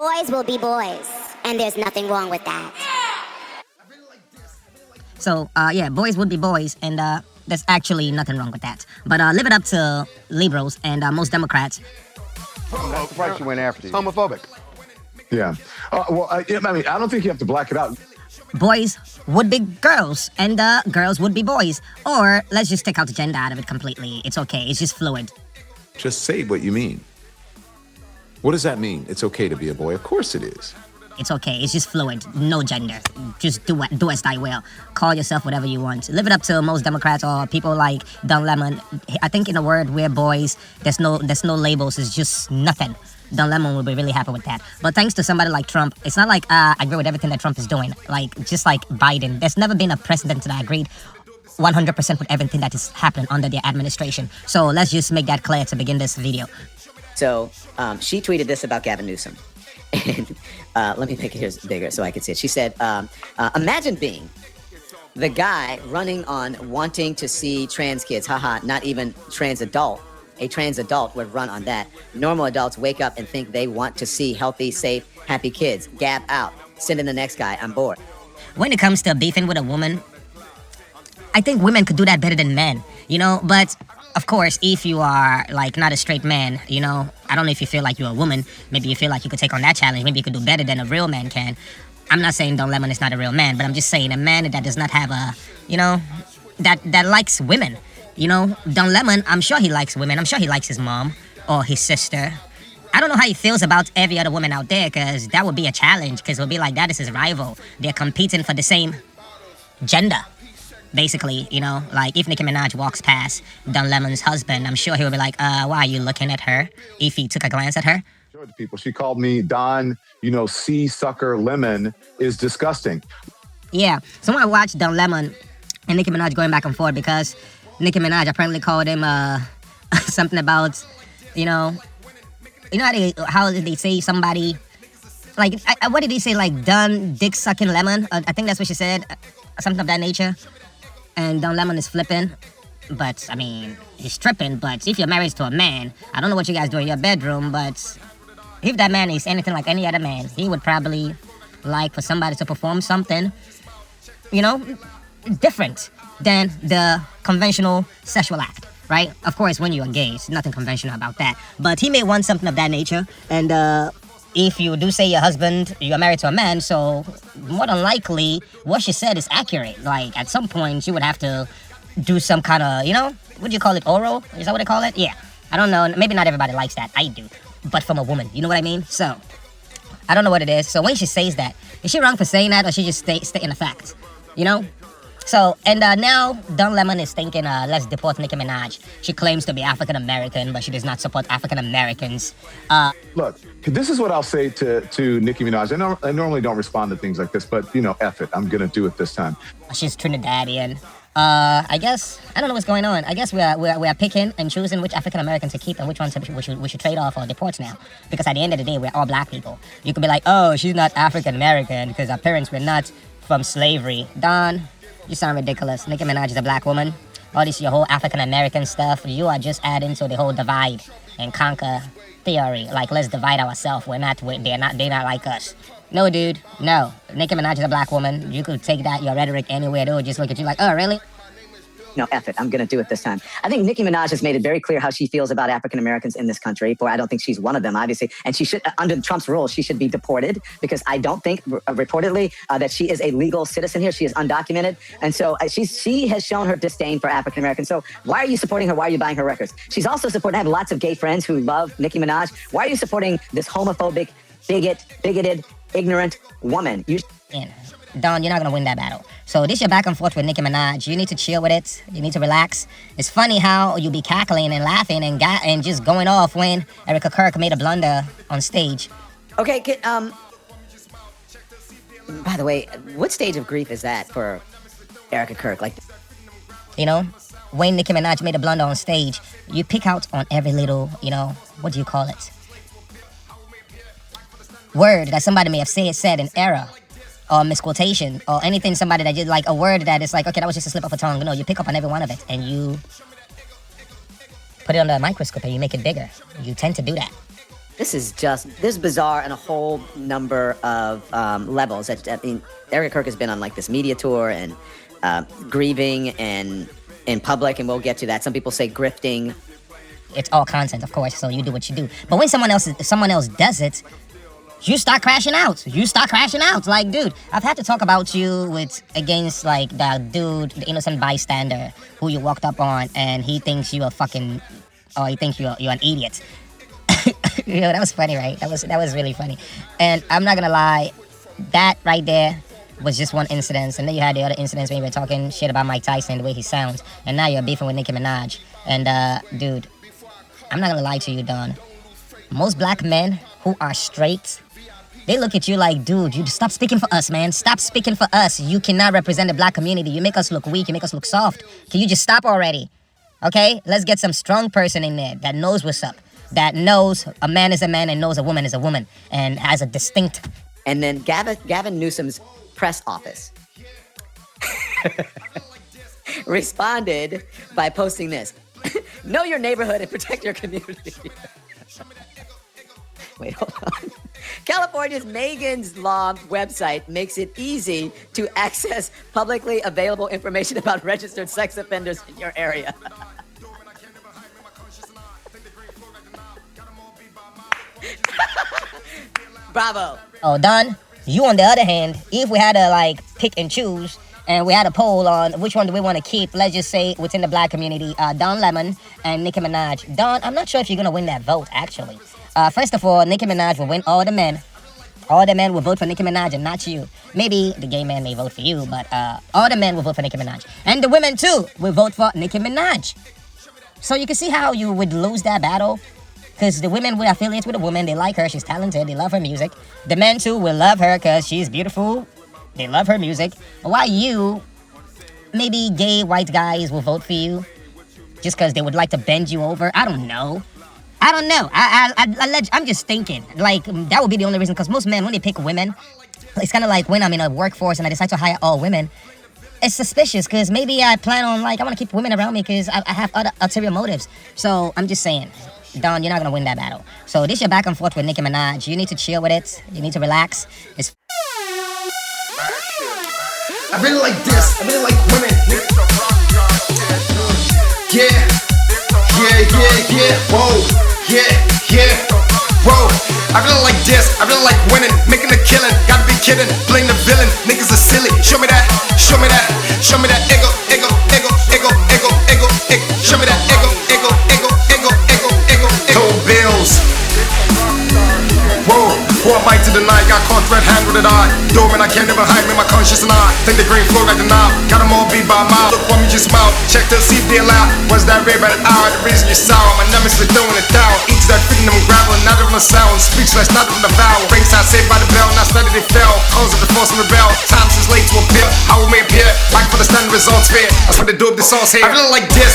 Boys will be boys, and there's nothing wrong with that. So, yeah, boys would be boys, and there's actually nothing wrong with that. But leave it up to liberals and most Democrats. I'm surprised you went after you. Homophobic. Yeah. I mean, I don't think you have to black it out. Boys would be girls, and girls would be boys. Or let's just take out the gender out of it completely. It's okay. It's just fluid. Just say what you mean. What does that mean? It's okay to be a boy? Of course it is. It's okay. It's just fluid. No gender. Just do as thy will. Call yourself whatever you want. Leave it up to most Democrats or people like Don Lemon. I think in a word, we're boys. There's no labels. It's just nothing. Don Lemon will be really happy with that. But thanks to somebody like Trump, it's not like I agree with everything that Trump is doing. Like, just like Biden. There's never been a president that I agreed 100% with everything that is happening under their administration. So let's just make that clear to begin this video. So she tweeted this about Gavin Newsom. And let me make it here bigger so I can see it. She said, imagine being the guy running on wanting to see trans kids. Haha, not even trans adult. A trans adult would run on that. Normal adults wake up and think they want to see healthy, safe, happy kids. Gab out. Send in the next guy. I'm bored. When it comes to beefing with a woman, I think women could do that better than men, you know? But of course, if you are like not a straight man, you know, I don't know if you feel like you're a woman. Maybe you feel like you could take on that challenge. Maybe you could do better than a real man can. I'm not saying Don Lemon is not a real man, but I'm just saying a man that does not have a, you know, that likes women. You know, Don Lemon, I'm sure he likes women. I'm sure he likes his mom or his sister. I don't know how he feels about every other woman out there, because that would be a challenge, because it would be like that is his rival. They're competing for the same gender. Basically, you know, like if Nicki Minaj walks past Don Lemon's husband, I'm sure he would be like, why are you looking at her? If he took a glance at her. People, she called me Don, sea sucker Lemon is disgusting. Yeah, so when I watched Don Lemon and Nicki Minaj going back and forth, because Nicki Minaj apparently called him something about, how did they say somebody, like, what did he say, like, Don dick sucking lemon? I think that's what she said, something of that nature. And Don Lemon is flipping, but, I mean, he's stripping, but if you're married to a man, I don't know what you guys do in your bedroom, but if that man is anything like any other man, he would probably like for somebody to perform something, different than the conventional sexual act, right? Of course, when you're gay, it's nothing conventional about that. But he may want something of that nature. And if you do say your husband, you're married to a man, so more than likely, what she said is accurate. Like, at some point, you would have to do some kind of, what do you call it, oral? Is that what they call it? Yeah. I don't know. Maybe not everybody likes that. I do. But from a woman. You know what I mean? So, I don't know what it is. So when she says that, is she wrong for saying that, or she just stating the fact? So, and now Don Lemon is thinking, let's deport Nicki Minaj. She claims to be African-American, but she does not support African-Americans. Look, this is what I'll say to Nicki Minaj. I normally don't respond to things like this, but, F it. I'm going to do it this time. She's Trinidadian. I guess, I don't know what's going on. I guess we are picking and choosing which African-Americans to keep and which ones we should trade off or deport now. Because at the end of the day, we're all black people. You could be like, oh, she's not African-American because our parents were not from slavery. Don, you sound ridiculous. Nicki Minaj is a black woman. All this your whole African-American stuff, you are just adding to the whole divide and conquer theory. Like, let's divide ourselves. They're not like us. No, dude, no. Nicki Minaj is a black woman. You could take that, your rhetoric anywhere. They would just look at you like, oh, really? No, F it. I'm going to do it this time. I think Nicki Minaj has made it very clear how she feels about African Americans in this country. I don't think she's one of them, obviously. And she should, under Trump's rules, she should be deported, because I don't think, reportedly, that she is a legal citizen here. She is undocumented. And so she has shown her disdain for African Americans. So why are you supporting her? Why are you buying her records? She's also supporting, I have lots of gay friends who love Nicki Minaj. Why are you supporting this homophobic, bigoted, ignorant woman? Don, you're not gonna win that battle. So this your back and forth with Nicki Minaj. You need to chill with it. You need to relax. It's funny how you be cackling and laughing and just going off when Erica Kirk made a blunder on stage. Okay, by the way, what stage of grief is that for Erica Kirk? Like, when Nicki Minaj made a blunder on stage, you pick out on every little, what do you call it? Word that somebody may have said in error, or misquotation, or anything somebody that did, like a word that is like, okay, that was just a slip of a tongue. No, you pick up on every one of it and you put it under a microscope and you make it bigger. You tend to do that. This is bizarre on a whole number of levels. I mean, Erica Kirk has been on like this media tour and grieving and in public, and we'll get to that. Some people say grifting. It's all content, of course, so you do what you do. But when someone else does it, you start crashing out. Like, dude, I've had to talk about you against like the dude, the innocent bystander who you walked up on, and he thinks you a fucking, or he thinks you're an idiot. You know, that was funny, right? That was really funny. And I'm not gonna lie, that right there was just one incident. And then you had the other incidents when you were talking shit about Mike Tyson, the way he sounds. And now you're beefing with Nicki Minaj. And dude, I'm not gonna lie to you, Don. Most black men who are straight, they look at you like, dude, you stop speaking for us, man. Stop speaking for us. You cannot represent the black community. You make us look weak. You make us look soft. Can you just stop already? Okay? Let's get some strong person in there that knows what's up. That knows a man is a man and knows a woman is a woman and has a distinct. And then Gavin Newsom's press office responded by posting this. Know your neighborhood and protect your community. Wait, hold on. California's Megan's Law website makes it easy to access publicly available information about registered sex offenders in your area. Bravo. Oh, Don, you on the other hand, if we had to like pick and choose and we had a poll on which one do we want to keep, let's just say within the black community, Don Lemon and Nicki Minaj. Don, I'm not sure if you're going to win that vote, actually. First of all, Nicki Minaj will win all the men. All the men will vote for Nicki Minaj and not you. Maybe the gay man may vote for you, but all the men will vote for Nicki Minaj. And the women, too, will vote for Nicki Minaj. So you can see how you would lose that battle. Because the women will affiliate with a woman. They like her. She's talented. They love her music. The men, too, will love her because she's beautiful. They love her music. While you, maybe gay white guys will vote for you just because they would like to bend you over. I don't know. I'm just thinking. Like, that would be the only reason. Because most men, when they pick women, it's kind of like when I'm in a workforce and I decide to hire all women. It's suspicious because maybe I plan on, like, I want to keep women around me because I have other ulterior motives. So I'm just saying. Don, you're not gonna win that battle. So this your back and forth with Nicki Minaj. You need to chill with it. You need to relax. I really like this. I really like women. Yeah. Whoa. Yeah. Whoa. I really like this. I really like winning. Making a killing. Gotta be kidding. Blame the villain. Niggas are silly. Show me that. Show me that ego. Show me that ego. Bills. Whoa, who am I to deny? Got caught red-handed with an eye. Dormant, I can't never hide me, my conscience and I think the green flow like the knob. Got them all beat by a mile. Look for me, just smile. Check to see if they allow. Was that rave at an hour? The reason you're sour. My numbers are throwing it down. Each that freaking them gravel, not even a sound. Speechless, not even a vowel. Ringside saved by the bell, not study they fell. Calls of the force and rebel. Times is late to appear. I will may appear. Like for the standard results fair. That's what they do with the sauce here. I really like this.